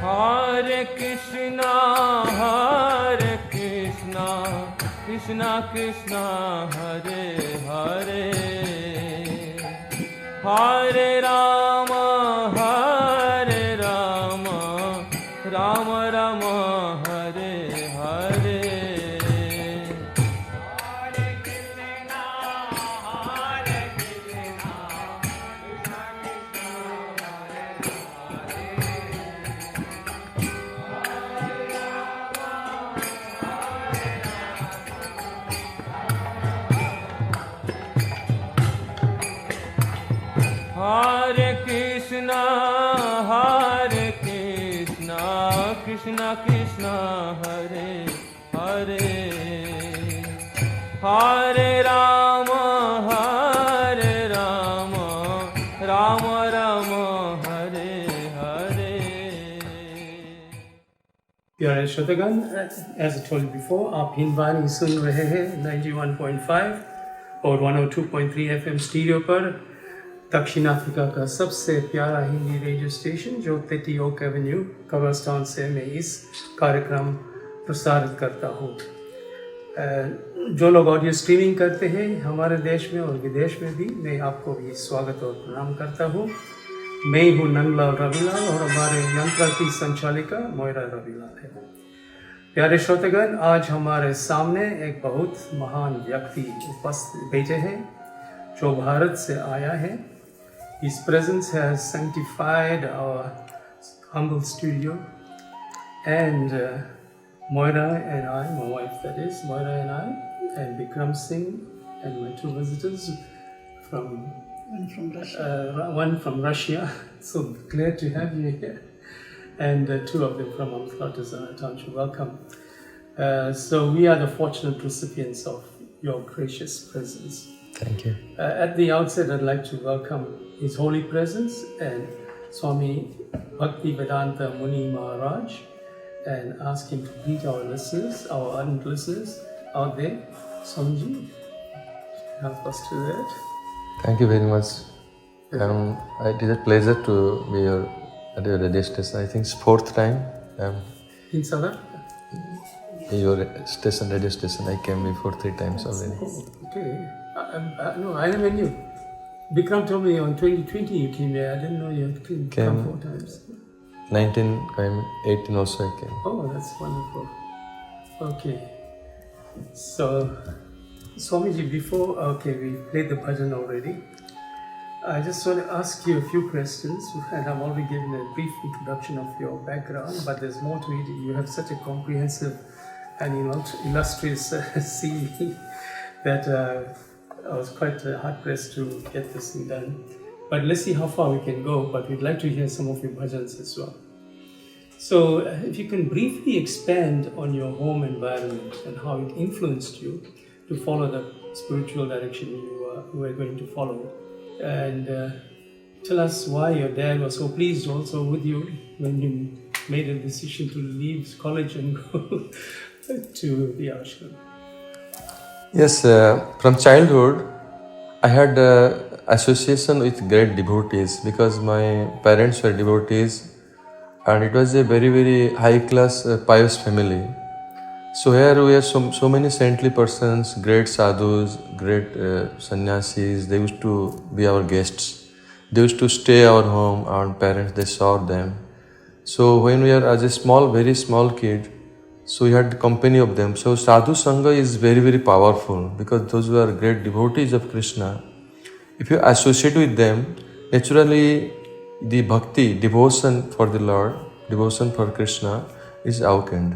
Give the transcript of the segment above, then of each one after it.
Hare Krishna, Krishna Krishna, Hare Hare, Hare Rama, Rama Rama, Hare Hare. Hare Krishna, Krishna Krishna, Hare Hare, Hare Rama, Rama Rama, Hare Hare. प्यारे श्रोतागण, as I told you before, आप हिंदवानी सुन रहे हैं 91.5 और 102.3 FM stereo पर दक्षिण Africa का सबसे प्यारा हिंदी रेडियो स्टेशन जो 30 ओक एवेन्यू कब्रस्तान से मैं इस कार्यक्रम प्रसारित करता हूँ। जो लोग ऑडियो स्ट्रीमिंग करते हैं हमारे देश में और विदेश में भी, मैं आपको भी स्वागत और प्रणाम करता हूँ। मैं हूँ नंदलाल रविलाल और हमारे यंत्र की संचालिका मोयरा रविलाल है। प्यारे श्रोतागण, आज हमारे सामने एक बहुत महान व्यक्ति उपस्थित बैठे हैं जो भारत से आया है। His presence has sanctified our humble studio, and Moira and I, my wife that is, Moira and I, and Bikram Singh, and my two visitors one from Russia. So glad to have you here, and two of them from Amtlatazana. Welcome. So we are the fortunate recipients of your gracious presence. Thank you. At the outset, I'd like to welcome His Holy Presence and Swami Bhakti Vedanta Muni Maharaj, and ask him to greet our listeners, our ardent listeners out there. Swamiji, help us to that. Thank you very much. It is a pleasure to be at your radio station. I think it's fourth time. In South Africa? Your station, radio station, I came before 3 times already. Oh, okay. No, I never knew. Bikram told me on 2020 you came here. I didn't know you had come 4 times. 18 also I came. Oh, that's wonderful. Okay. So, Swamiji, before, we played the bhajan already. I just want to ask you a few questions, and I've already given a brief introduction of your background, but there's more to it. You have such a comprehensive and illustrious CV that I was quite hard-pressed to get this thing done. But let's see how far we can go, but we'd like to hear some of your bhajans as well. So if you can briefly expand on your home environment and how it influenced you to follow the spiritual direction you were going to follow. And tell us why your dad was so pleased also with you when you made a decision to leave college and go to the ashram. Yes, from childhood I had association with great devotees because my parents were devotees, and it was a very, very high class pious family. So here we have so many saintly persons, great sadhus, great sannyasis. They used to be our guests. They used to stay our home. Our parents, they saw them. So when we were as a very small kid, so we had company of them. So sadhu sangha is very, very powerful because those who are great devotees of Krishna, if you associate with them, naturally the bhakti, devotion for the Lord, devotion for Krishna is awakened.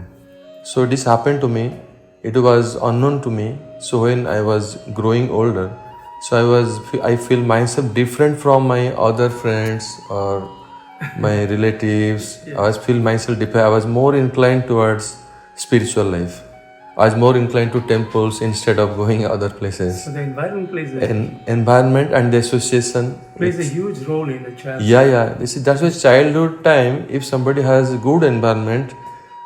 So this happened to me. It was unknown to me. So when I was growing older, so I feel myself different from my other friends or my relatives. I feel myself different. I was more inclined towards spiritual life. I was more inclined to temples instead of going other places. So the environment plays environment and the association plays a huge role in the child. Yeah. That's why childhood time, if somebody has a good environment,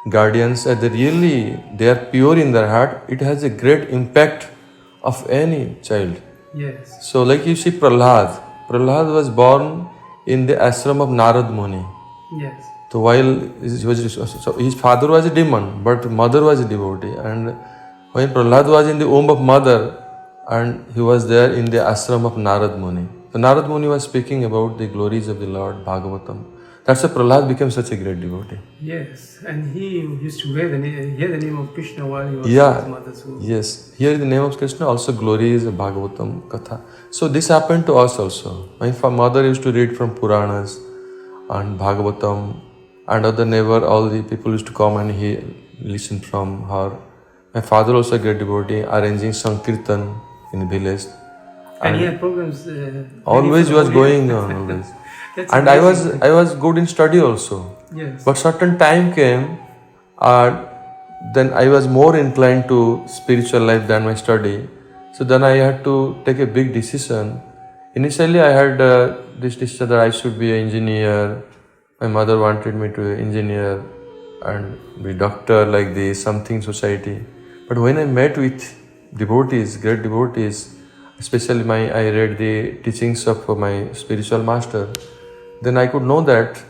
guardians, they are pure in their heart, it has a great impact of any child. Yes. So like you see Prahlad was born in the ashram of Narad Muni. Yes. So while his father was a demon, but mother was a devotee. And when Prahlad was in the womb of mother, and he was there in the ashram of Narad Muni. So Narad Muni was speaking about the glories of the Lord, Bhagavatam. That's why Prahlad became such a great devotee. Yes, and he used to hear the name of Krishna while he was in his mother's womb. Yes, here the name of Krishna, also glories of Bhagavatam Katha. So this happened to us also. My mother used to read from Puranas and Bhagavatam, and other neighbor, all the people used to come and he listened from her. My father also a great devotee, arranging Sankirtan in the village. And he had programs. Always was going on, always. And amazing. I was good in study also. Yes. But certain time came, then I was more inclined to spiritual life than my study. So then I had to take a big decision. Initially I had this decision that I should be an engineer. My mother wanted me to be an engineer and be doctor like this, something society. But when I met with devotees, great devotees, especially I read the teachings of my spiritual master, then I could know that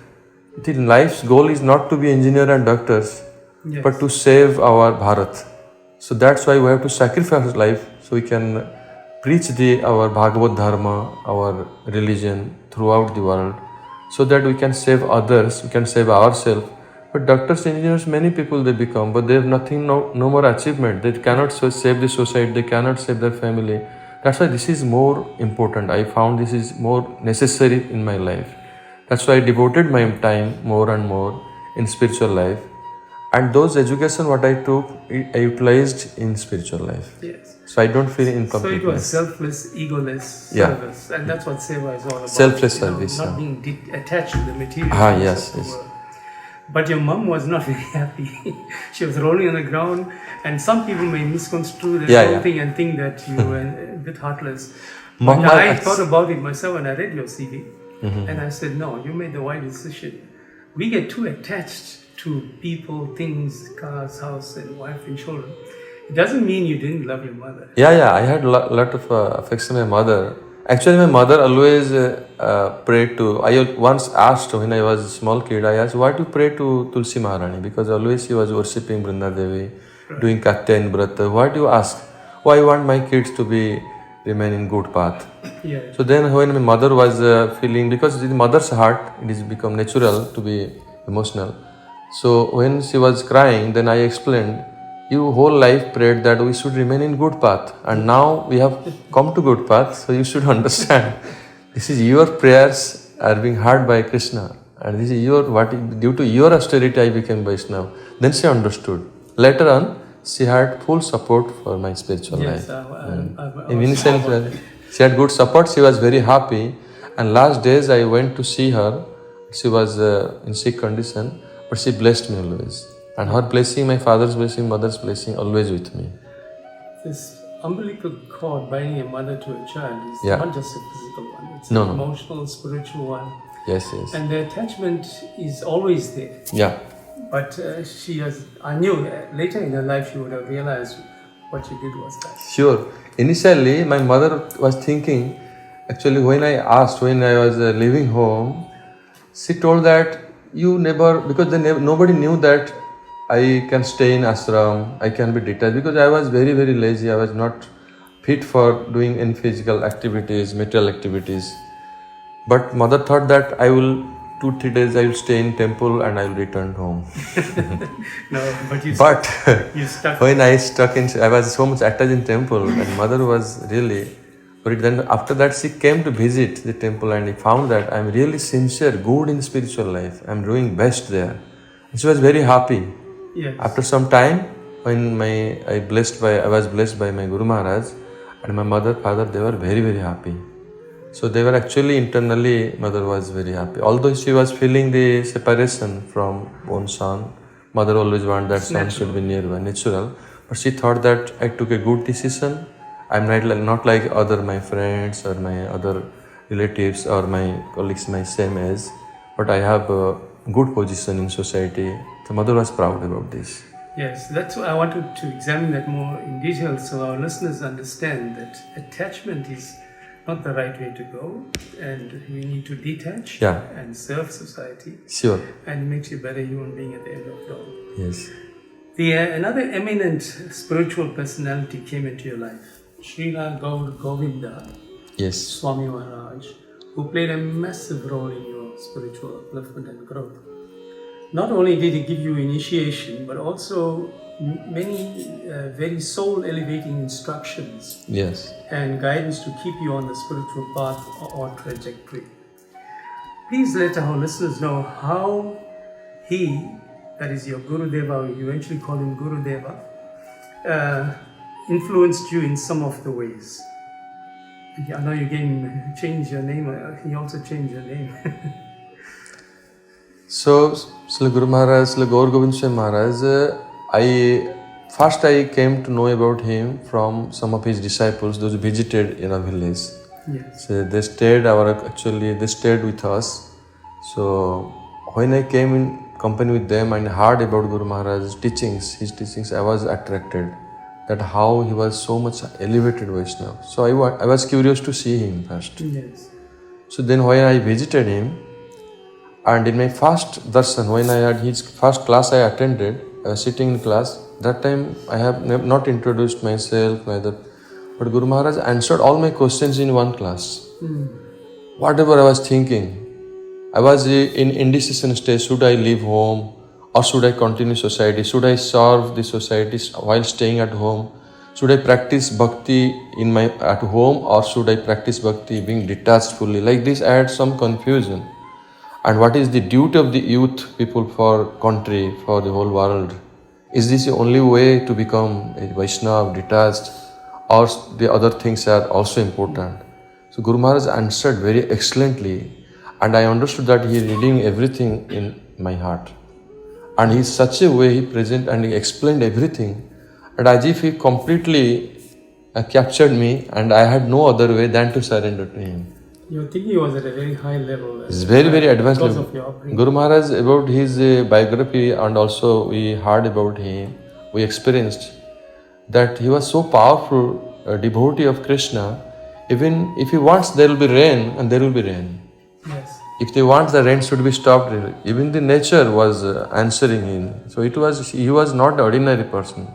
the life's goal is not to be engineer and doctors, Yes. but to save our Bharat. So that's why we have to sacrifice life so we can preach our Bhagavad Dharma, our religion throughout the world, so that we can save others, we can save ourselves. But doctors, engineers, many people they become, but they have nothing, no more achievement. They cannot save the society, they cannot save their family. That's why this is more important. I found this is more necessary in my life. That's why I devoted my time more and more in spiritual life. And those education what I took, I utilized in spiritual life. Yes. So I don't feel So incomplete. it was selfless, egoless service, and that's what seva is all about. Selfless you know, service, not being attached to the material. Yes, of the yes. world. But your mom was not very happy. She was rolling on the ground, and some people may misconstrue the whole thing and think that you were a bit heartless. Mom, But I thought about it myself when I read your CV, and I said, no, you made the right decision. We get too attached to people, things, cars, house, and wife and children. It doesn't mean you didn't love your mother. I had a lot of affection for my mother. Actually, my mother always prayed to. I once asked when I was a small kid, I asked, why do you pray to Tulsi Maharani? Because always she was worshipping Brinda Devi, doing Katyan Brata. Why do you ask? Oh, I want my kids to remain in good path. Yeah. So then when my mother was feeling, because in the mother's heart, it is become natural to be emotional. So when she was crying, then I explained, you whole life prayed that we should remain in good path, and now we have come to good path, so you should understand this is your prayers are being heard by Krishna, and this is due to your austerity I became Vaishnava. Then she understood. Later on, she had full support for my spiritual life. Initially, she had good support. She was very happy, and last days I went to see her. She was in sick condition, but she blessed me always. And her blessing, my father's blessing, mother's blessing, always with me. This umbilical cord binding a mother to a child is not just a physical one. It's an emotional, spiritual one. Yes. And the attachment is always there. Yeah. But I knew later in her life she would have realized what she did was that. Sure. Initially, my mother was thinking, actually when I was leaving home, she told that you never, because nobody knew that I can stay in ashram, I can be detached, because I was very, very lazy. I was not fit for doing any physical activities, material activities. But mother thought that I will 2-3 days I will stay in temple and I will return home. You stuck. When I was so much attached in temple, and mother was really. But then after that she came to visit the temple and he found that I am really sincere, good in spiritual life. I am doing best there. And she was very happy. Yes. After some time, when I was blessed by my Guru Maharaj, and my mother, father, they were very, very happy. So they were actually internally, mother was very happy. Although she was feeling the separation from one son, mother always wanted that son should be nearby, natural. But she thought that I took a good decision. I'm not like my friends or my other relatives or my colleagues my same age, but I have a good position in society. The mother was proud about this. Yes, that's why I wanted to examine that more in detail so our listeners understand that attachment is not the right way to go, and we need to detach Yeah. and serve society, Sure. and it makes you a better human being at the end of it all. Yes. Another eminent spiritual personality came into your life, Srila Govinda, Yes. Swami Maharaj, who played a massive role in your spiritual upliftment and growth. Not only did he give you initiation, but also many very soul-elevating instructions Yes. and guidance to keep you on the spiritual path or trajectory. Please let our listeners know how he, that is your Gurudeva, you eventually call him Gurudeva, influenced you in some of the ways. I know you changed your name, he also changed your name. So, Srila Guru Maharaj, Srila Gaur Gobind Swami Maharaj, I came to know about him from some of his disciples, those who visited in our village. Yes. So they stayed with us. So when I came in company with them and heard about Guru Maharaj's his teachings, I was attracted that how he was so much elevated Vaishnava. So I was curious to see him first. Yes. So then when I visited him, and in my first darshan, when I had his first class I attended, I was sitting in class. That time I have not introduced myself, neither. But Guru Maharaj answered all my questions in one class. Whatever I was thinking, I was in indecision stage. Should I leave home or should I continue society? Should I serve the society while staying at home? Should I practice bhakti at home or should I practice bhakti being detached fully? Like this I had some confusion. And what is the duty of the youth people for country, for the whole world? Is this the only way to become a Vaishnava, detached, or the other things are also important? So Guru Maharaj answered very excellently, and I understood that he is reading everything in my heart. And he is such a way he present and he explained everything, and as if he completely captured me, and I had no other way than to surrender to him. Your thinking was at a very high level. It's very, very advanced because level. Of your upbringing. Guru Maharaj, about his biography, and also we heard about him, we experienced that he was so powerful, a devotee of Krishna. Even if he wants there will be rain, and there will be rain. Yes. If they want the rain should be stopped, even the nature was answering him. So he was not an ordinary person.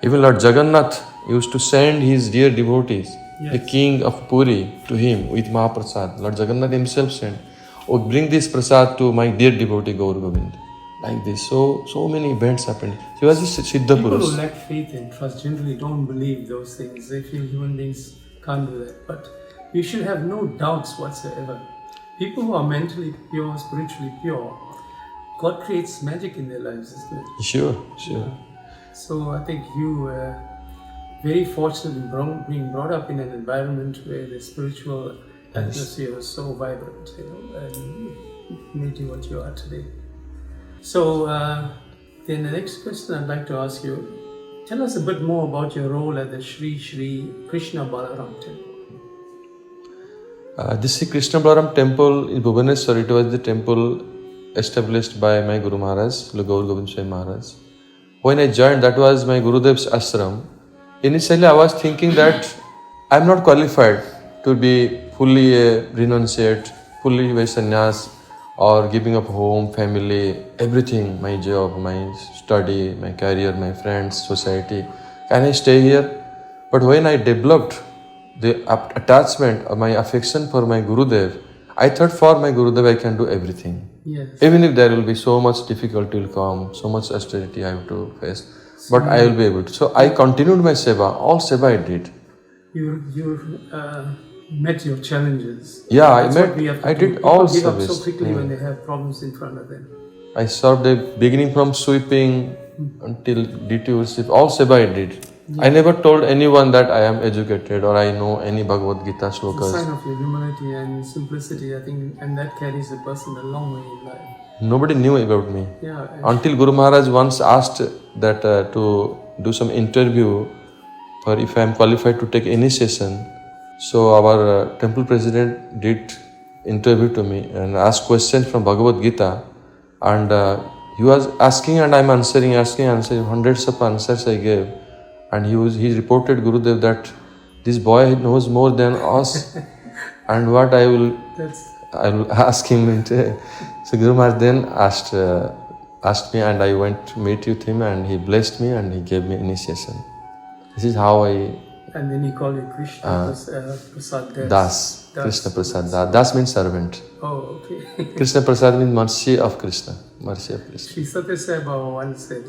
Even Lord Jagannath used to send his dear devotees, the king of Puri, to him with Mahaprasad. Lord Jagannath himself sent, "Oh, bring this prasad to my dear devotee Gaur Govind." Like this, so many events happened. He was a Siddha People Purush. who lack faith and trust generally don't believe those things. They feel human beings can't do that. But you should have no doubts whatsoever. People who are mentally pure, spiritually pure, God creates magic in their lives, isn't it? Sure. So I think you were very fortunate in being brought up in an environment where the spiritual atmosphere was so vibrant, and made you what you are today. So then the next question I'd like to ask you, tell us a bit more about your role at the Sri Krishna Balaram Temple. This Sri Krishna Balaram Temple in Bhubaneswar, it was the temple established by my Guru Maharaj, Gaur Gobind Swami Maharaj. When I joined, that was my Gurudev's ashram. Initially, I was thinking that I am not qualified to be fully a renunciate, fully a sannyas, or giving up home, family, everything, my job, my study, my career, my friends, society. Can I stay here? But when I developed the attachment or my affection for my Gurudev, I thought for my Gurudev I can do everything. Yes. Even if there will be so much difficulty will come, so much austerity I have to face, but I will be able to. So I continued my seva, all seva I did. You met your challenges. Yeah, I did all service. People give up so quickly when they have problems in front of them. I served beginning from sweeping until duty worship, all seva I did. I never told anyone that I am educated or I know any Bhagavad Gita slokas. It's a sign of your humility and simplicity, I think, and that carries a person a long way in life. Nobody knew about me. Yeah. Until Guru Maharaj once asked that to do some interview for if I am qualified to take initiation. So our temple president did interview to me and asked questions from Bhagavad Gita, and he was asking and I am answering, hundreds of answers I gave. And he reported Gurudev that this boy knows more than us. And what I will ask him. So Guru Maharaj then asked me, and I went to meet with him, and he blessed me and he gave me initiation. This is how I... And then he called you Krishna Prasad Das. Krishna Prasad. Das means servant. Oh, okay. Krishna Prasad means mercy of Krishna. Mercy of Krishna. Sri Satya Sai Baba once said,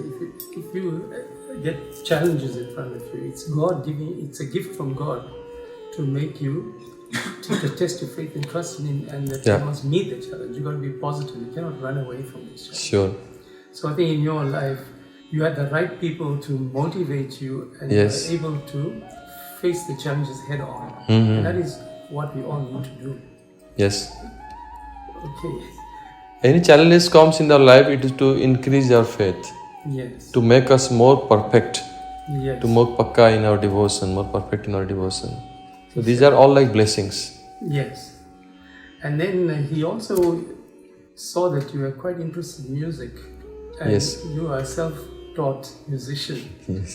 if you get challenges in front of you, it's God giving, it's a gift from God to make you to test your faith and trust in Him, and that you must meet the challenge. You got to be positive. You cannot run away from this challenge. Sure. So I think in your life, you had the right people to motivate you, and you were able to face the challenges head on. And that is what we all need to do. Yes. Okay. Any challenges comes in our life, it is to increase our faith. Yes. To make us more perfect. Yes. To more pakka in our devotion, more perfect in our devotion. So these are all like blessings. Yes. And then he also saw that you were quite interested in music. And you are a self-taught musician,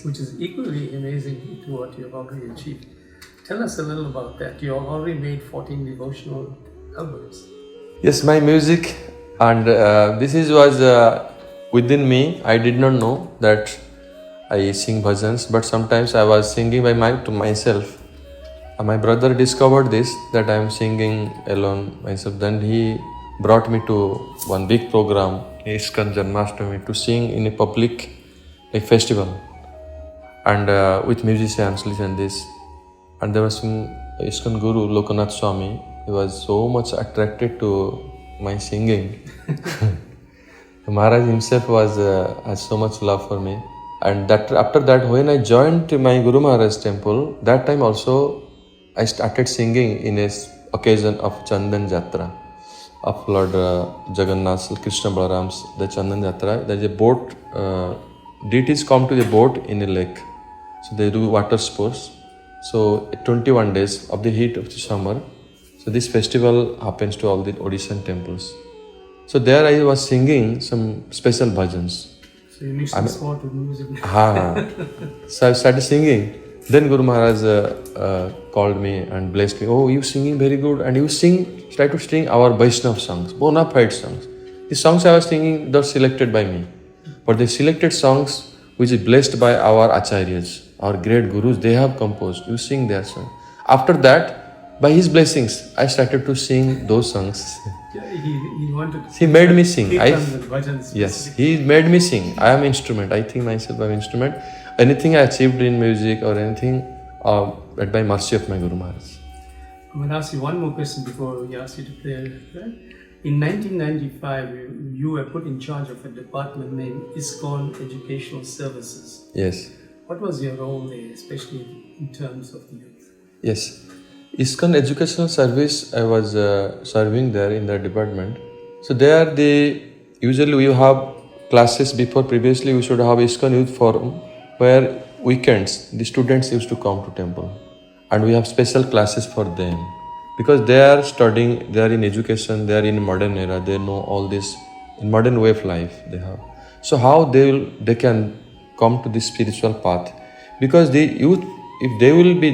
which is equally amazing to what you have already achieved. Tell us a little about that. You have already made 14 devotional albums. Yes, my music, and this was within me. I did not know that I sing bhajans, but sometimes I was singing to myself. My brother discovered this, that I am singing alone myself. Then he brought me to one big program, ISKCON Janmashtami, to sing in a public festival, and with musicians, listen this. And there was some ISKCON Guru, Lokanath Swami. He was so much attracted to my singing. Maharaj himself has so much love for me. And after that, when I joined my Guru Maharaj temple, that time also I started singing in a occasion of Chandan Jatra of Lord Jagannath, Krishna Balaram's, the Chandan Jatra. There is a boat, deities come to the boat in a lake. So they do water sports. So 21 days of the heat of the summer. So this festival happens to all the Odishan temples. So there I was singing some special bhajans. So you mixed the sport with music. So I started singing. Then Guru Maharaj called me and blessed me. Oh, you singing very good. And you try to sing our Vaishnava songs, bona fide songs. The songs I was singing, they're selected by me. But the selected songs which is blessed by our acharyas, our great gurus, they have composed. You sing their song. After that, by his blessings, I started to sing those songs. He made me sing. Yes, he made me sing. I am instrument. I think myself I am instrument. Anything I achieved in music or anything, by mercy of my Guru Maharaj. I'm going to ask you one more question before we ask you to play. In 1995, you were put in charge of a department named ISKCON Educational Services. Yes. What was your role there, especially in terms of the youth? Yes. ISKCON Educational Service, I was serving there in that department. So there usually we have classes previously we should have ISKCON Youth Forum, where weekends the students used to come to temple. And we have special classes for them. Because they are studying, they are in education, they are in modern era, they know all this in modern way of life they have. So how they can come to this spiritual path? Because the youth, if they will be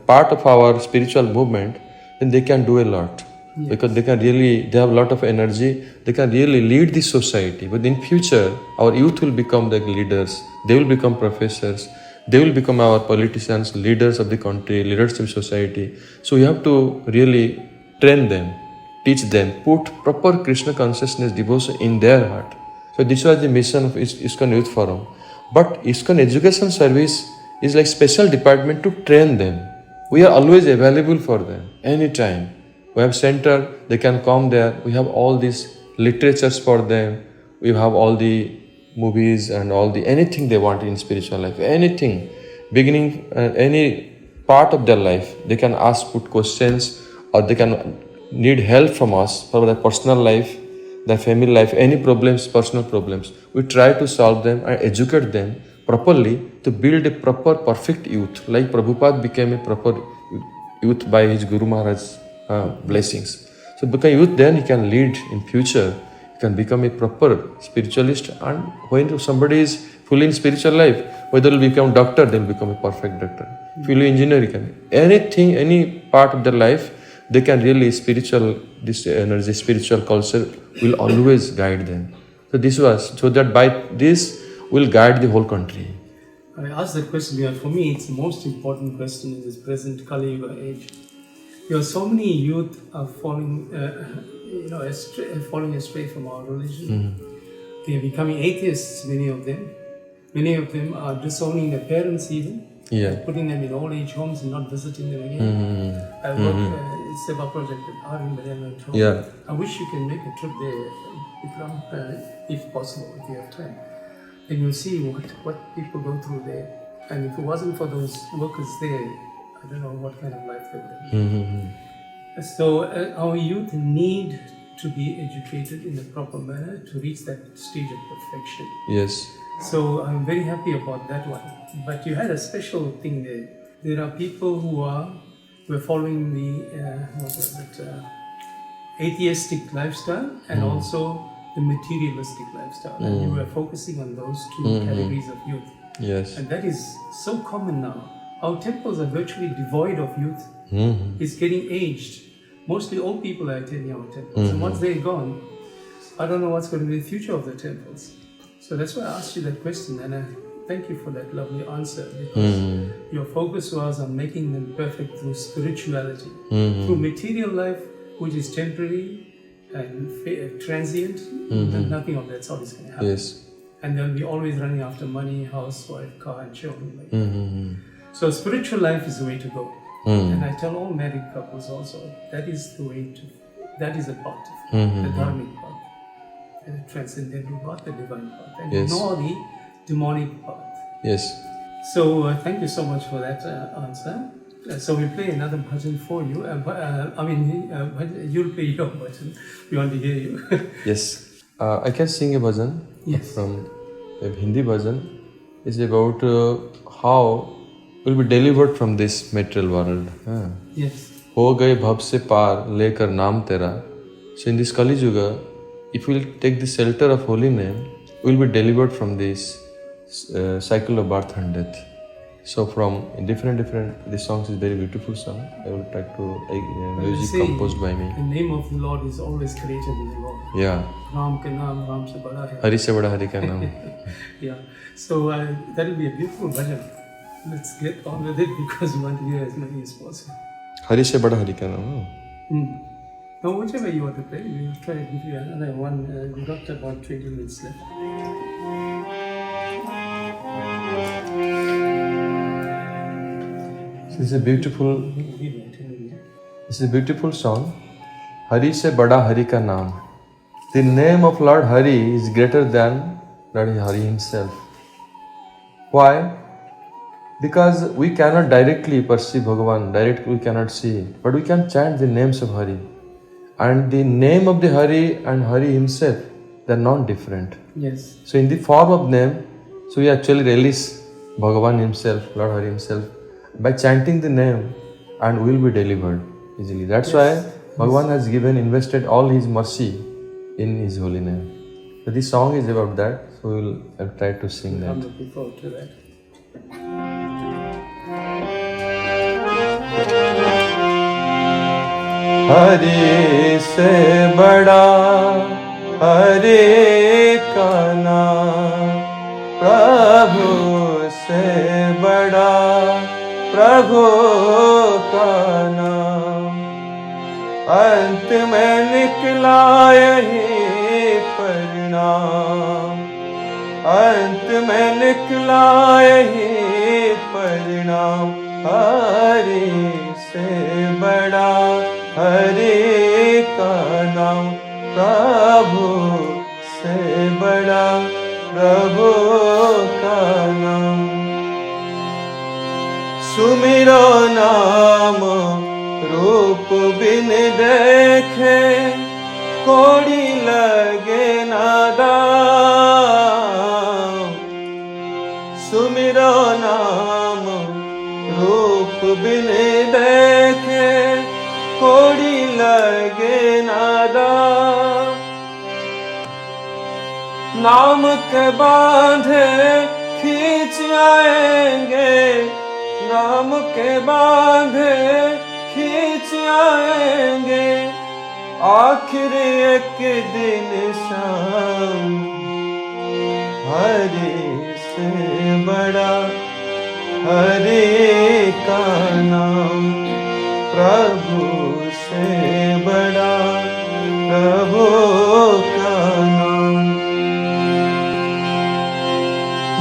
part of our spiritual movement, then they can do a lot. Yes. Because they have a lot of energy, they can really lead this society. But in future, our youth will become the leaders, they will become professors, they will become our politicians, leaders of the country, leaders of society. So we have to really train them, teach them, put proper Krishna consciousness, devotion in their heart. So this was the mission of ISKCON Youth Forum. But ISKCON Education Service is like special department to train them. We are always available for them, anytime. We have center, they can come there. We have all these literatures for them. We have all the movies and anything they want in spiritual life, anything, beginning any part of their life. They can put questions, or they can need help from us for their personal life, their family life, any problems, personal problems. We try to solve them and educate them properly to build a proper, perfect youth. Like Prabhupada became a proper youth by his Guru Maharaj's blessings. So become youth, then he can lead in future. He can become a proper spiritualist, and when somebody is fully in spiritual life, whether he will become doctor, they will become a perfect doctor. If you engineer, can anything, any part of their life, they can really this energy, spiritual culture will always guide them. So this was, so that by this will guide the whole country. I asked that question because for me it's the most important question in this present Kali Yuga age. Because so many youth are falling, falling astray from our religion. They are becoming atheists, many of them. Many of them are disowning their parents even. Yeah. Putting them in old age homes and not visiting them again. I work in Seva project at Arvind. Yeah. I wish you can make a trip there, Vikram, if possible, if you have time. And you'll see what people go through there. And if it wasn't for those workers there, I don't know what kind of life they would have. So our youth need to be educated in a proper manner to reach that stage of perfection. Yes. So I'm very happy about that one. But you had a special thing there. There are people who were following the atheistic lifestyle and also the materialistic lifestyle. And you were focusing on those two categories of youth. Yes. And that is so common now. Our temples are virtually devoid of youth. It's getting aged. Mostly old people are attending our temples. And once they're gone, I don't know what's going to be the future of the temples. So that's why I asked you that question, and I thank you for that lovely answer, because your focus was on making them perfect through spirituality. Through material life, which is temporary and transient, then nothing of that sort is going to happen. Yes. And they'll be always running after money, house, wife, car, and children. So spiritual life is the way to go. And I tell all married couples also, that is the way to, that is the path, the dharmic path. The transcendental path, the divine path, and ignore the demonic path. Yes. So thank you so much for that answer. So we'll play another bhajan for you. You'll play your bhajan. We want to hear you. Yes. I can sing a bhajan. Yes. From a Hindi bhajan. It's about how we'll be delivered from this material world. Yes. हो गए भव से पार लेकर नाम तेरा. So in this Kali Yuga, if we'll take the shelter of holy name, we'll be delivered from this cycle of birth and death. So from different, this song is very beautiful song. I will try to, music composed by me. The name of the Lord is always greater than the Lord. Yeah. Ram ka naam, Ram se bada hai. Hari se bada Hari ka naam. Yeah. So that will be a beautiful bhajan. Let's get on with it because we want to hear as many as possible. Hari se bada Hari ka naam. Now, whichever you want to play, we will try to give you another one. We've got about 20 minutes left. This is a beautiful song. Hari se bada Hari ka naam. The name of Lord Hari is greater than Lord Hari himself. Why? Because we cannot directly perceive Bhagavan, directly we cannot see it, but we can chant the names of Hari. And the name of the Hari and Hari himself, they are not different. Yes. So in the form of name, so we actually release Bhagavan himself, Lord Hari himself, by chanting the name, and we will be delivered easily. That's why Bhagavan has invested all his mercy in his holy name. So this song is about that, so we will try to sing that. I'm looking forward to that. Hari से बड़ा हरि का नाम, प्रभु से बड़ा प्रभु का नाम, अंत में निकला यही परिणाम, अंत में निकला यही परिणाम, हरि से बड़ा हरि का नाम, प्रभु से बड़ा प्रभु का नाम। सुमिरो नाम रूप बिन देखे, कोड़ी लगे ना दाम। सुमिरो नाम रूप बिन देखे, कोड़ी लगे नादा। नाम के बांधे खींच आएंगे, नाम के बांधे खींच आएंगे, आखिर एक दिन शाम। हरि से बड़ा हरि का नाम, प्रभु से बड़ा प्रभु का नाम।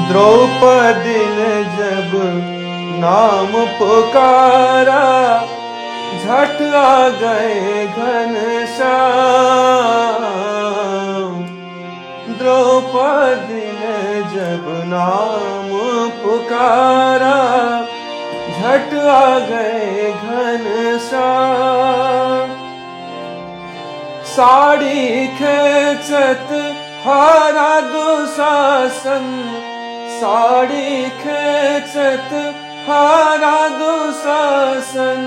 द्रौपदी ने जब नाम पुकारा, झट आ गए घनश्याम। द्रौपदी ने जब नाम पुकारा, झट आ गए घनश्याम। साड़ी खेचत हारा दुशासन, साड़ी खेचत हारा दुशासन।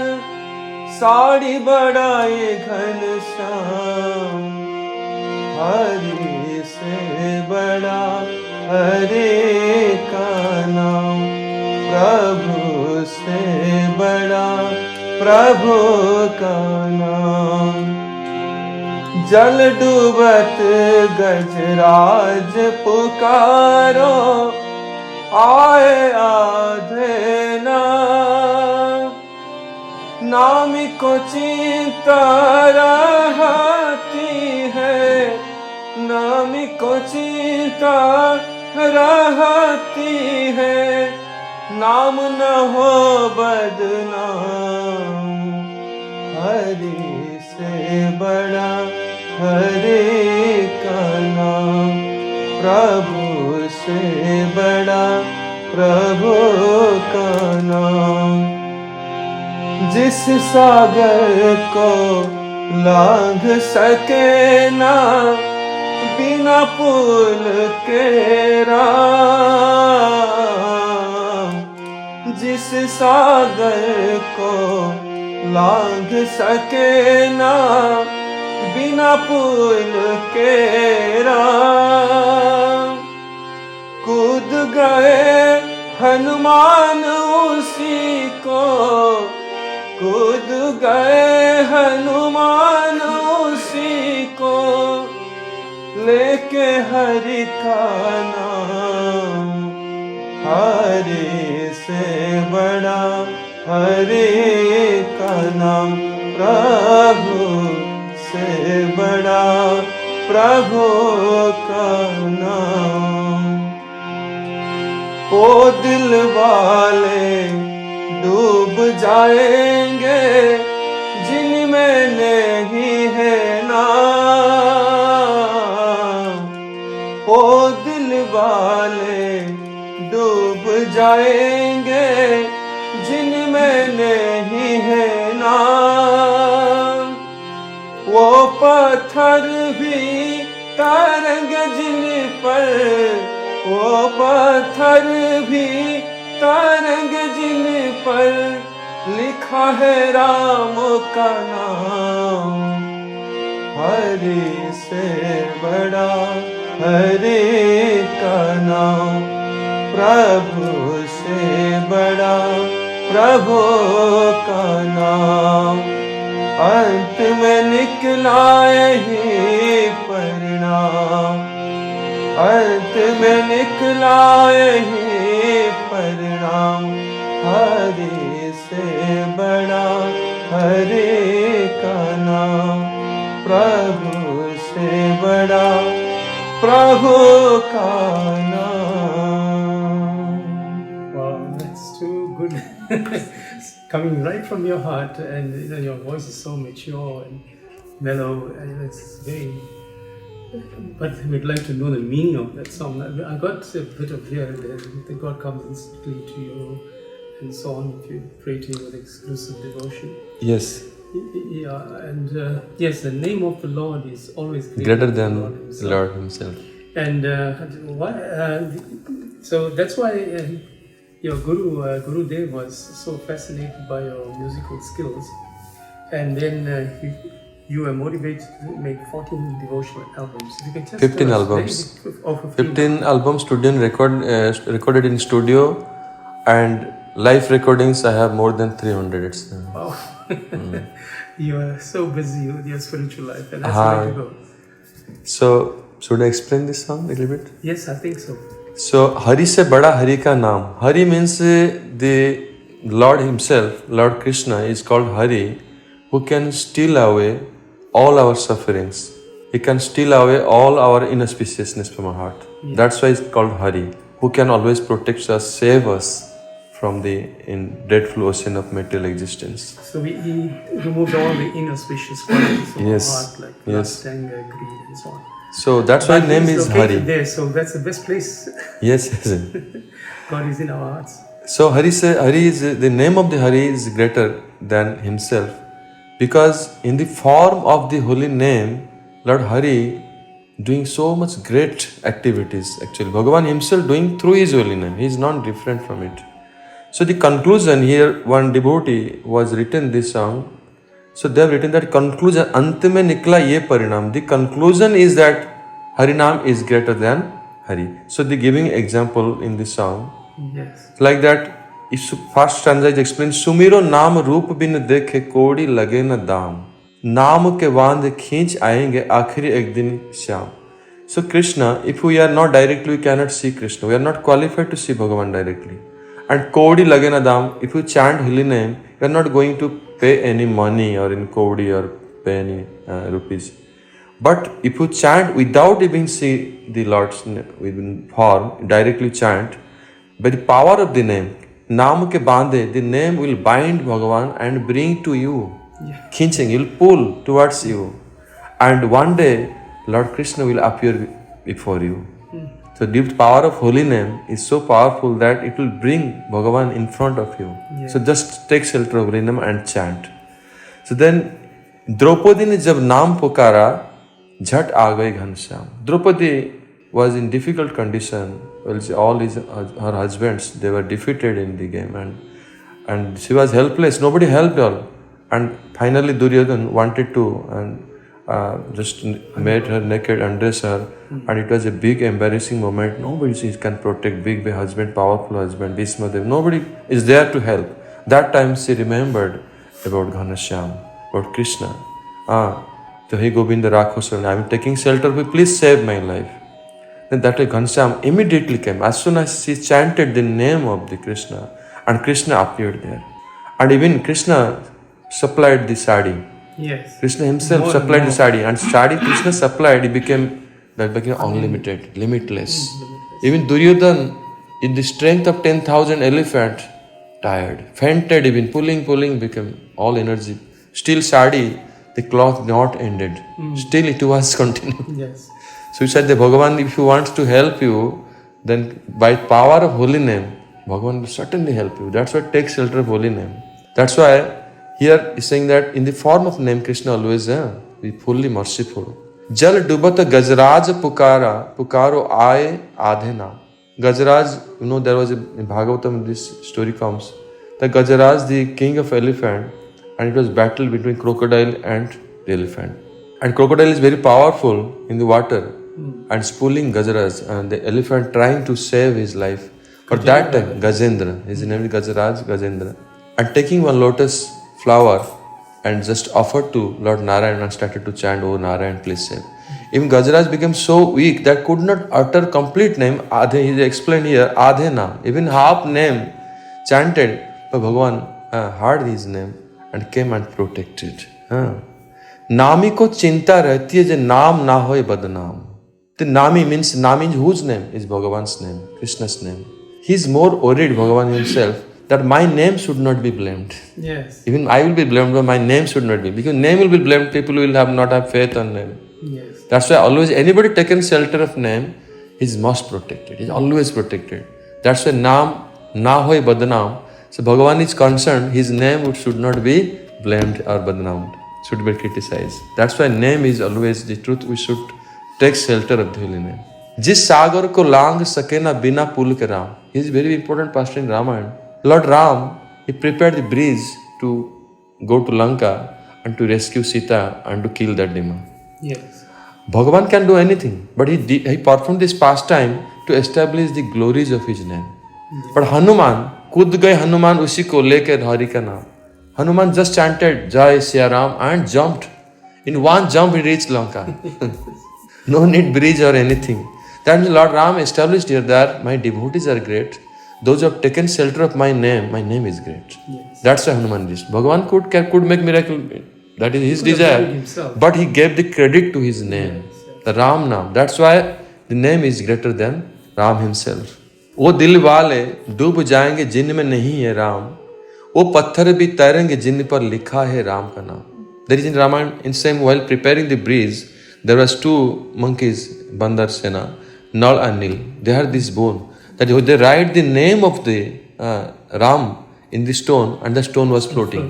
साड़ी बढ़ाए घनश्याम, हरि से बड़ा हरि का नाम, प्रभु से बड़ा प्रभु का नाम। जल डूबत गजराज पुकारो, आए आधे नाम। नाम को चिंता रहती है, नाम को चिंता रहती है। नाम न हो बदनाम, हरि से बड़ा हरि का नाम, प्रभु से बड़ा प्रभु का नाम। जिस सागर को लांघ सके ना बिना पुल के राम, जिस सागर को लांघ सके ना बिना पुल के राम। कूद गए हनुमान उसी को, कूद गए हनुमान उसी को, लेके हरि का नाम। हरि से बड़ा हरि का नाम, प्रभु से बड़ा प्रभु का नाम। ओ दिल वाले डूब जाएंगे जिनमें नहीं है नाम। ओ दिल वाले डूब जाएंगे जिनमें नहीं है नाम। वो पत्थर भी तारेंगे जिन पर, वो पत्थर भी तारेंगे जिन पर लिखा है राम का नाम। हरि से बड़ा हरि का नाम, प्रभु से बड़ा प्रभु का नाम। अंत में निकला यही परिणाम, अंत में निकला यही परिणाम। हरि से बड़ा हरि का नाम, प्रभु से बड़ा प्रभु का नाम। Wow, that's too good. Coming right from your heart, and your voice is so mature and mellow, and it's very. But we'd like to know the meaning of that song. I got a bit of here and there. That God comes instantly to you, and so on. If you pray to Him with exclusive devotion. Yes. Yeah, and yes, the name of the Lord is always Greater than the Lord Himself. And so that's why your Guru Dev was so fascinated by your musical skills, and then you were motivated to make 14 devotional albums. If you can just 15 albums. 15 albums recorded in studio, and live recordings, I have more than 300. It's, Oh, you are so busy with your spiritual life, and that's Uh-huh. the way to go. So, should I explain this song a little bit? Yes, I think so. So, Hari se bada Hari ka naam. Hari means the Lord himself, Lord Krishna is called Hari, who can steal away all our sufferings. He can steal away all our inauspiciousness from our heart. That's why it's called Hari, who can always protect us, save us from the dreadful ocean of material existence. So he removed all the inauspicious qualities from Yes, our heart, like yes. lust, anger, greed, and so on. So that's why But name he's is located Hari. there, so that's the best place. Yes, yes. God is in our hearts. So Hari is the name of the Hari is greater than himself, because in the form of the holy name, Lord Hari doing so much great activities. Actually, Bhagavan himself doing through his holy name. He is not different from it. So the conclusion here, one devotee was written this song. So they have written that conclusion, Antime Nikla Ye Parinam. The conclusion is that Harinam is greater than Hari. So the giving example in this song, Yes. like that, if first stanza is explained, Sumiro naam roop bin dekhe kodi lage na dam. Naam ke wand khinch aayenge aakhiri ek din shyam. So Krishna, if we are not directly, we cannot see Krishna. We are not qualified to see Bhagavan directly. And Kodi lage na dam, if you chant holy name, you are not going to pay any money or in Kodi or pay any rupees. But if you chant without even see the Lord's within form, directly chant, by the power of the name, Naam ke bande, the name will bind Bhagavan and bring to you. Yeah. Khinching, he will pull towards you. And one day, Lord Krishna will appear before you. So the power of holy name is so powerful that it will bring Bhagavan in front of you. Yeah. So just take shelter of holy name and chant. So then, Draupadi ne jab naam pukara, jhat aa gaye ghanshyam. Draupadi was in difficult condition. Well, all her husbands, they were defeated in the game, and she was helpless. Nobody helped her. And finally Duryodhana wanted to just made her naked, undress her, and it was a big embarrassing moment. Nobody can protect big husband, powerful husband, Bhishma Dev. Nobody is there to help. That time she remembered about Ghanashyam, about Krishna. So he Govinda Rakho Saran, I am taking shelter, please save my life. Then that way Ghanshyam immediately came. As soon as she chanted the name of the Krishna, and Krishna appeared there. And even Krishna supplied the sari. Yes. Krishna himself More supplied and the more. sari, and sari Krishna supplied, it became unlimited, limitless. Even Duryodhana, in the strength of 10,000 elephants, tired, fainted, even pulling, became all energy. Still sari, the cloth not ended. Still it was continuing. Yes. So he said that Bhagavan, if he wants to help you, then by power of holy name, Bhagavan will certainly help you. That's why take shelter of holy name. That's why here he's saying that in the form of name, Krishna always be fully merciful. Jal dubata Gajraj pukaro aaye adhena. Gajraj, there was in Bhagavatam, this story comes. The Gajraj, the king of elephant, and it was battle between crocodile and the elephant. And crocodile is very powerful in the water and pulling Gajraj, and the elephant trying to save his life. But that time, Gajendra, his name is Gajendra, and taking one lotus flower and just offered to Lord Narayan and started to chant, "Oh Narayan, please save." Even Gajraj became so weak that could not utter complete name. Adhe, he explained here, Adhe Naam, even half name chanted, but Bhagavan heard his name and came and protected. Nami ko chinta rehti hai je naam na hoye badnaam. The Nami means whose name? Is Bhagavan's name, Krishna's name. He is more worried, Bhagavan himself, that my name should not be blamed. Yes. Even I will be blamed, but my name should not be. Because name will be blamed, people will not have faith on name. Yes. That's why always anybody taken shelter of name, he is most protected. He is always protected. That's why naam na hoy badnaam. So Bhagavan is concerned, his name should not be blamed or badnaamed, should be criticized. That's why name is always the truth. We should take shelter of the holy name. Jis sagar ko lang sake na bina pul ke Ram. He is very important pastor in Ramayana. Lord Ram, he prepared the bridge to go to Lanka and to rescue Sita and to kill that demon. Yes. Bhagavan can do anything, but he performed this pastime to establish the glories of his name. But Hanuman कूद गए हनुमान उसी को लेकर हरि का नाम. Hanuman just chanted Jai Siya Ram and jumped. In one jump he reached Lanka. No need bridge or anything. That means Lord Ram established here that my devotees are great. Those who have taken shelter of my name is great. Yes. That's why Hanuman reached. Bhagavan could make miracle. That is his desire. But he gave the credit to his name. Yes. The Ram Naam. That's why the name is greater than Ram himself. वो दिल वाले डूब जाएंगे जिनमें नहीं है राम, वो पत्थर भी तैरेंगे जिन पर लिखा है राम का नाम. There is in Ramayana, in same while preparing the bridge, there was two monkeys, Bandar Sena, Nal and Nil. They had this bone that they write the name of the Ram in the stone, and the stone was floating.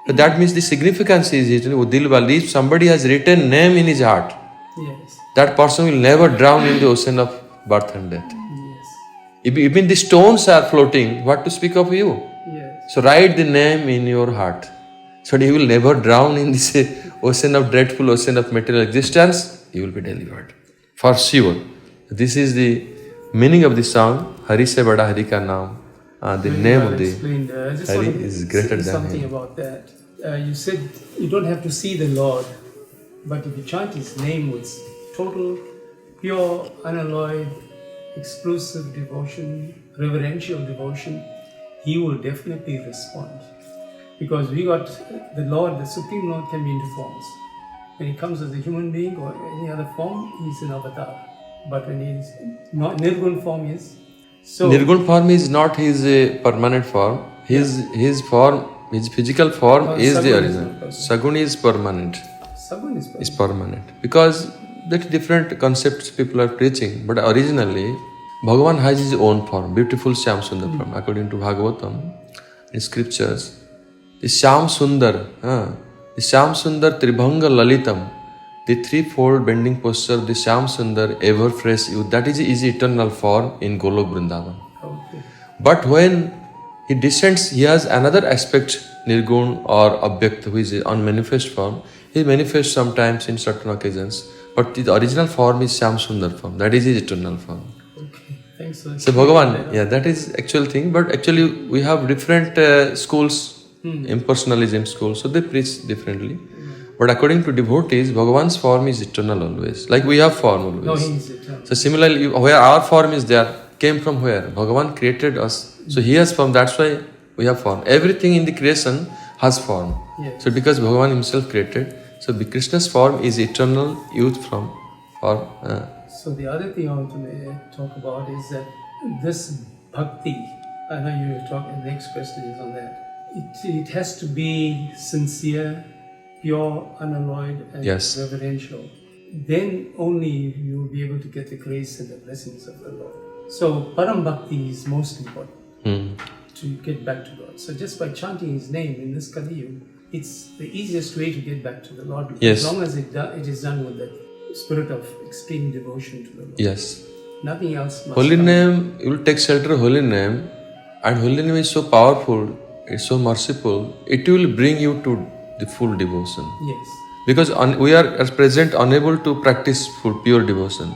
So that means the significance is if somebody has written name in his heart, Yes. that person will never drown in the ocean of birth and death. Yes. If even the stones are floating, what to speak of you? Yes. So write the name in your heart, so that you will never drown in this ocean of dreadful ocean of material existence. You will be delivered for sure. This is the meaning of the song. Hari se bada Hari ka naam. The name of the Hari is greater than something him. about that. You said you don't have to see the Lord, but if you chant His name with total, pure, unalloyed, exclusive devotion, reverential devotion, He will definitely respond. Because we got the Lord, the Supreme Lord can be into forms. When He comes as a human being or any other form, He's an avatar. But when He's not Nirgun form, is so. Nirgun form is not his permanent form. His form, his physical form is the original. Sagun is permanent. Sagun is permanent. Because that's different concepts people are preaching. But originally, Bhagavan has his own form, beautiful Shyam Sundar form. According to Bhagavatam, in scriptures, the Shyam Sundar Tribhanga Lalitam, the threefold bending posture of the Shyam Sundar, ever fresh youth, that is his eternal form in Golok Vrindavan. Okay. But when he descends, he has another aspect, Nirgun or Abhyakt, who is unmanifest form. He manifests sometimes in certain occasions. But the original form is Shyam Sundar form, that is his eternal form. Okay. Thanks for So Bhagavan, that is actual thing. But actually we have different schools, impersonalism schools, so they preach differently. But according to devotees, Bhagavan's form is eternal always. Like we have form always. No, He is eternal. So similarly, where our form is there, came from where? Bhagavan created us. So He has form, that's why we have form. Everything in the creation has form. Yes. So because Bhagavan Himself created, so Krishna's form is eternal youth from form. So the other thing I want to talk about is that this bhakti, I know you were talking, the next question is on that. It has to be sincere, pure, unalloyed and Yes. reverential. Then only you will be able to get the grace and the blessings of the Lord. So Param Bhakti is most important to get back to God. So just by chanting His name in this Kali Yuga, it's the easiest way to get back to the Lord. Because Yes. as long as it is done with that spirit of extreme devotion to the Lord. Yes. Nothing else must Holy come. name, you will take shelter of holy name, and holy name is so powerful, it's so merciful, it will bring you to the full devotion. Yes. Because we are at present unable to practice full pure devotion.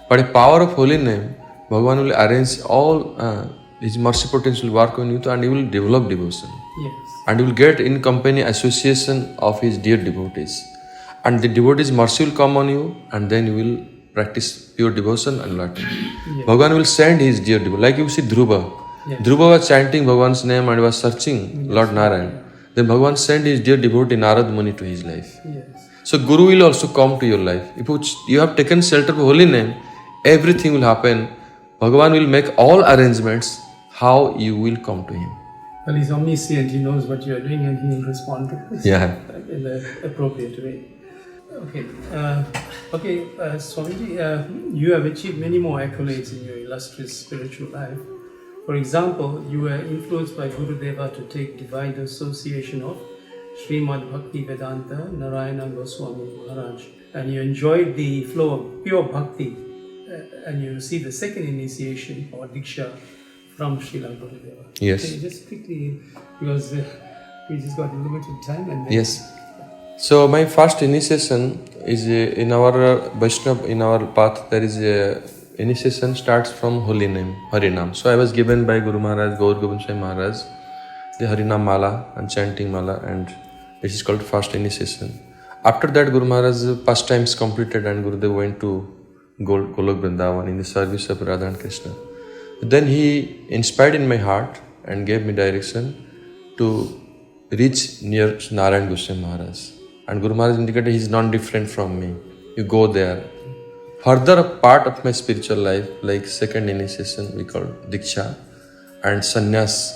But the power of holy name, Bhagavan will arrange all His mercy potential work on you, and you will develop devotion. Yes. And you will get in company association of His dear devotees. And the devotees' mercy will come on you, and then you will practice pure devotion and Lord. Bhagavan will send His dear devotees. Like you see Dhruva. Yes. Dhruva was chanting Bhagavan's name and was searching Lord Narayan. Then Bhagavan sent His dear devotee Narad Muni to his life. Yes. So Guru will also come to your life. If you have taken shelter of holy name, everything will happen. Bhagavan will make all arrangements how you will come to Him. Well, He's omniscient. He knows what you are doing and He will respond to it in the appropriate way. Okay. Swamiji, you have achieved many more accolades in your illustrious spiritual life. For example, you were influenced by Gurudeva to take divine association of Srimad Bhakti Vedanta, Narayana Swami Maharaj, and you enjoyed the flow of pure bhakti, and you received the second initiation or Diksha from Srila Gurudeva. Yes. Okay, just quickly, because we just got limited time. And then Yes. So my first initiation is in our Vaishnava, in our path, there is initiation starts from holy name, Harinam. So I was given by Guru Maharaj, Gaur Gobind Swami Maharaj, the Harinam Mala and chanting Mala, and this is called first initiation. After that, Guru Maharaj's pastimes completed and Gurudev went to Golok Vrindavan in the service of Radha and Krishna. Then he inspired in my heart and gave me direction to reach near Narayan Goswami Maharaj. And Guru Maharaj indicated he is non-different from me. You go there. Further part of my spiritual life, like second initiation, we call Diksha, and Sannyas,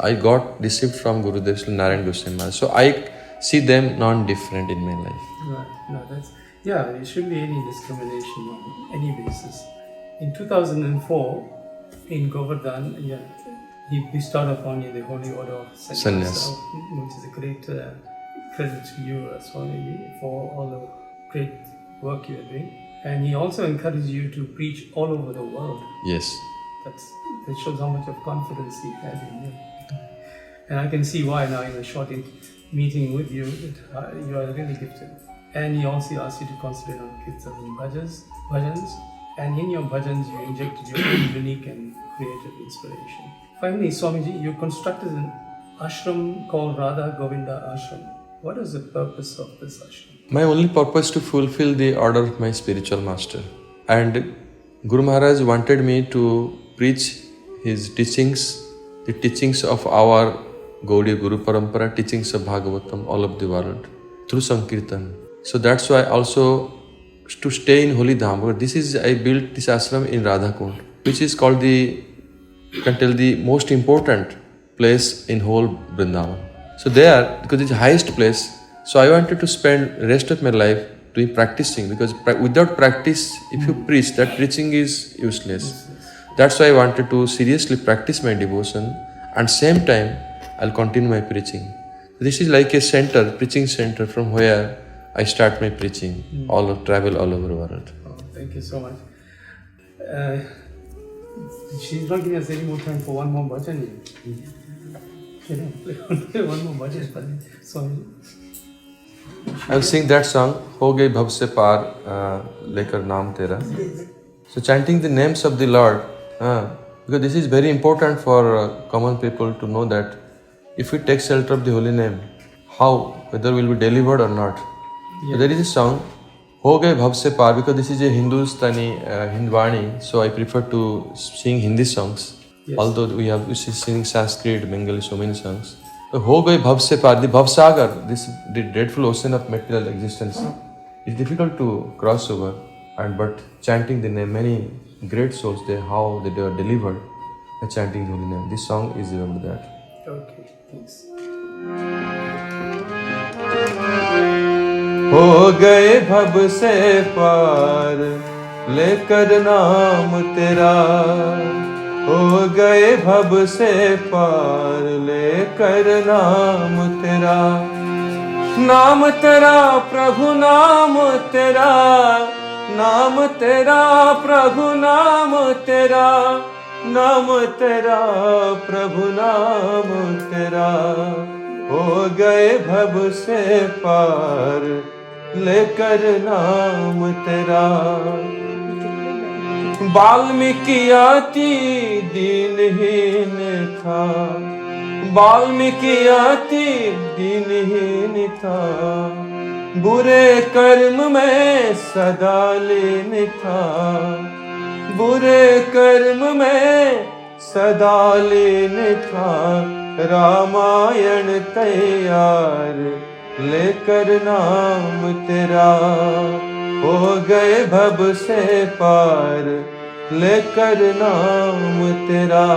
I got received from Gurudev Srila Narayan Goswami Maharaj. So I see them non-different in my life. Right. No, there shouldn't be any discrimination on any basis. In 2004, in Govardhan, he bestowed upon you the Holy Order of Sannyas, which is a great credit to you, Swami, for all the great work you are doing. And he also encouraged you to preach all over the world. Yes. That shows how much of confidence he had in you. And I can see why now in a short meeting with you that you are really gifted. And he also asked you to concentrate on kirtans and bhajans. And in your bhajans, you injected your own unique and creative inspiration. Finally, Swamiji, you constructed an ashram called Radha Govinda Ashram. What is the purpose of this ashram? My only purpose to fulfill the order of my spiritual master. And Guru Maharaj wanted me to preach his teachings, the teachings of our Gaudiya Guru Parampara, teachings of Bhagavatam all over the world through Sankirtan. So that's why also to stay in Holy Dham. I built this ashram in Radhakund, which is called the most important place in whole Vrindavan. So there, because it's the highest place, so I wanted to spend the rest of my life doing practicing, because without practice, if you preach, that preaching is useless. That's why I wanted to seriously practice my devotion, and same time I'll continue my preaching. This is like a center, preaching center, from where I start my preaching, travel all over the world. Oh, thank you so much. She's not giving us any more time for one more bhajan. One more bhajan. Sorry. I'll sing that song, Ho Gayi Bhav Se Paar Lekar Naam Tera. So chanting the names of the Lord, because this is very important for common people to know that if we take shelter of the holy name, whether we'll be delivered or not. So there is a song, Ho Gayi Bhav Se Paar, because this is a Hindustani, Hindvani, so I prefer to sing Hindi songs. Yes. Although we sing Sanskrit, Bengali, so many songs. Ho Gayi Bhav Se Paar, the Bhav Sagar, the dreadful ocean of material existence, is difficult to cross over. But chanting the name, many great souls, how they were delivered by chanting the holy name. This song is about that. Okay, thanks. हो गए भव से पार लेकर नाम तेरा, हो गए भव से पार लेकर नाम तेरा, नाम तेरा प्रभु नाम तेरा, नाम तेरा प्रभु नाम तेरा, नाम तेरा प्रभु नाम तेरा, हो गए भव से पार लेकर नाम तेरा। वाल्मीकि अति दीनहीन था, वाल्मीकि अति दीनहीन था, बुरे कर्म में सदा लीन था, बुरे कर्म में सदा लीन था, रामायण तैयार लेकर नाम तेरा, हो गए भव से पार लेकर नाम तेरा।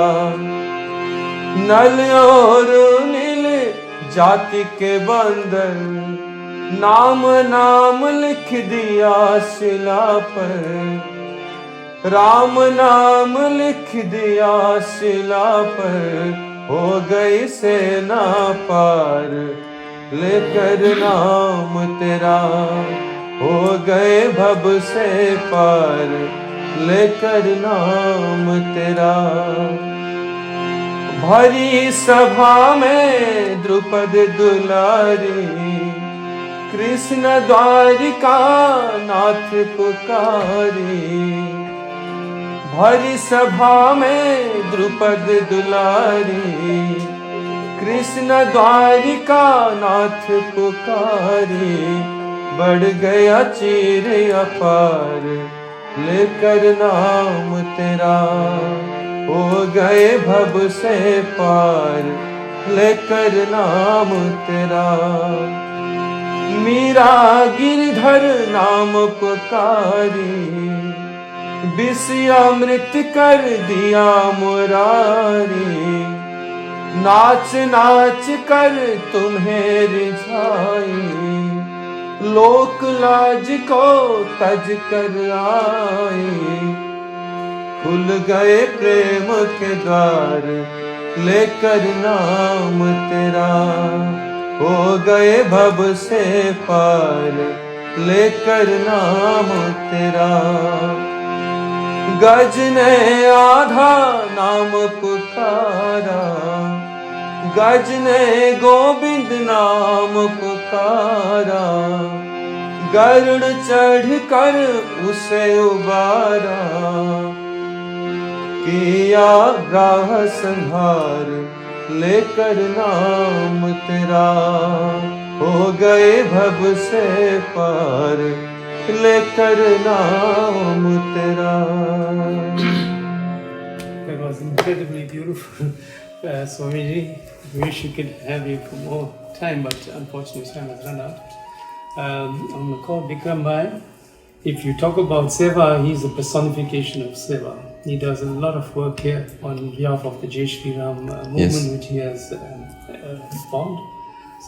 नल और नील जाति के बंदर नाम नाम लिख दिया शिला पर, राम नाम लिख दिया शिला पर, हो गई सेना पार लेकर नाम तेरा, हो गए भव से पार लेकर नाम तेरा। भरी सभा में द्रुपद दुलारी, कृष्ण द्वारिका नाथ पुकारी, हरि सभा में द्रुपद दुलारी, कृष्ण द्वारिका नाथ पुकारी। बढ़ गया चीर अपार लेकर नाम तेरा, हो गए भव से पार लेकर नाम तेरा। मीरा गिरधर नाम पुकारी, विष अमृत कर दिया मुरारी। नाच नाच कर तुम्हें रिझाई, लोक लाज को तज कर आई। खुल गए प्रेम के द्वार लेकर नाम तेरा, हो गए भव से पार लेकर नाम तेरा। गज ने आधा नाम पुकारा, गज ने गोविंद नाम पुकारा। गरुड़ चढ़ कर उसे उबारा, किया राह संहार लेकर नाम तेरा। हो गए भव से पार लेकर नाम तेरा। That was incredibly beautiful, Swamiji. Wish we could have you for more time, but unfortunately time has run out. I'm going to call Bikram Bhai. If you talk about Seva, he's a personification of Seva. He does a lot of work here on behalf of the Jai Shri Ram movement, Yes. which he has formed.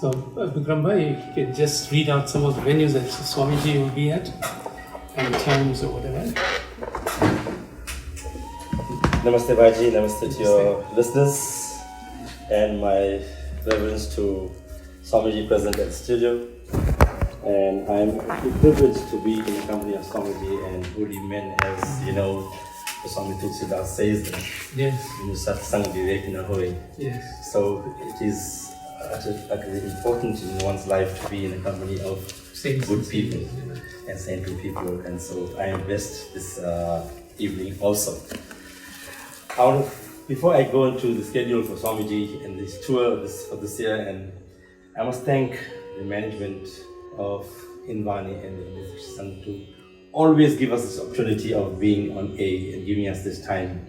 So, Bikram Bhai, if you could just read out some of the venues that Swamiji will be at and times or whatever. Namaste Bhaji, namaste to your listeners, and my reverence to Swamiji present at the studio. And I'm privileged to be in the company of Swamiji and holy men, as you know, the Swami Tulsidas says that. Yes. Satsang Vivek na hoy. Yes. So it is utterly important in one's life to be in the company of Saints good people and and saintly people, and so I am blessed this evening also. Before I go into the schedule for Swamiji and this tour for this year, and I must thank the management of Hindvani and the Sangh to always give us this opportunity of being on air and giving us this time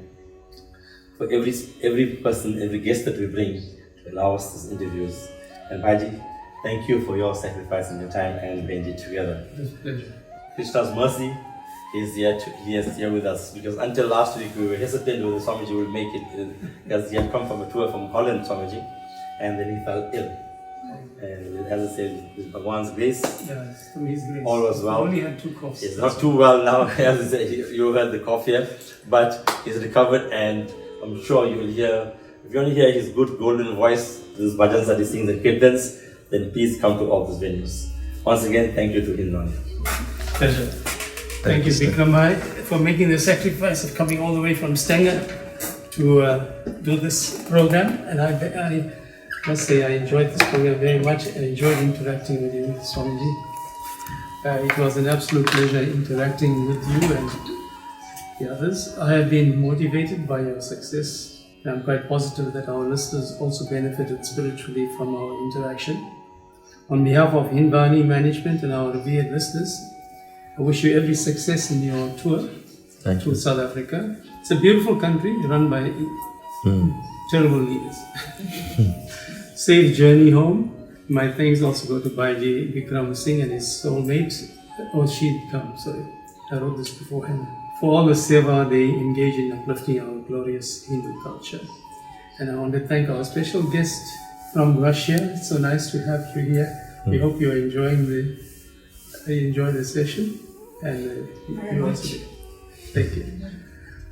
for every person, every guest that we bring to allow us these interviews. And Bhaji, thank you for your sacrifice and your time and being together. It's a pleasure. Krishna's mercy is here with us, because until last week we were hesitant whether Swamiji will make it, because he had come from a tour from Holland, Swamiji, and then he fell ill. And as I said, with Bhagwan's grace, Yes, through his grace. all was well. Only had 2 coughs. It's not too well now, as I said, you heard the cough here, but he's recovered, and I'm sure you will hear, if you want to hear his good golden voice, these bhajans that he sings and kirtans, then please come to all these venues. Once again, thank you to Hindvani. Pleasure. Thank you, Bikram Bhai, for making the sacrifice of coming all the way from Stenger to do this program. And I must say I enjoyed this program very much and enjoyed interacting with you, Swamiji. It was an absolute pleasure interacting with you and the others. I have been motivated by your success. And I'm quite positive that our listeners also benefited spiritually from our interaction. On behalf of Hindvani management and our revered listeners, I wish you every success in your tour to South Africa. It's a beautiful country run by terrible leaders. Safe journey home. My thanks also go to Bhaji Bikram Singh and his soulmate. Oh, she'd come, sorry. I wrote this beforehand. For all the seva they engage in uplifting our glorious Hindu culture. And I want to thank our special guest from Russia. It's so nice to have you here. We hope you are enjoying the session. And you also did. Thank you.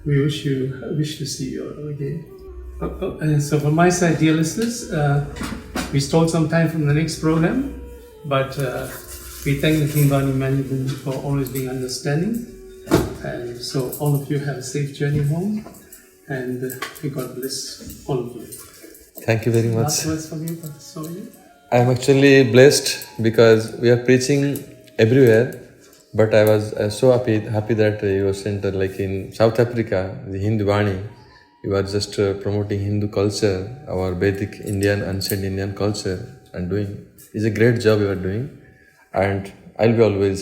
We wish to see you again. And so from my side, dear listeners, we stole some time from the next program, but we thank the Hindvani management for always being understanding. And so all of you have a safe journey home, and may God bless all of you. Thank you very much. Last words from you, Swami? I am actually blessed because we are preaching everywhere, But I was so happy that your center, like in South Africa, the Hindvani, you are just promoting Hindu culture, our Vedic Indian, ancient Indian culture, and doing. It's a great job you are doing, and I'll be always,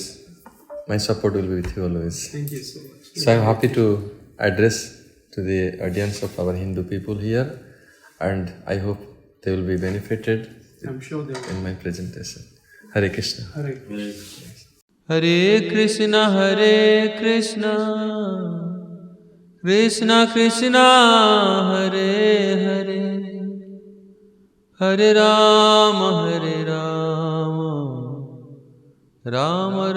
my support will be with you always. Thank you so much. So I'm happy to address to the audience of our Hindu people here, and I hope they will be benefited. I'm sure they will. In my presentation. Hare Krishna. Hare. Hare Krishna, Krishna Krishna, Hare Hare, Hare Rama, Rama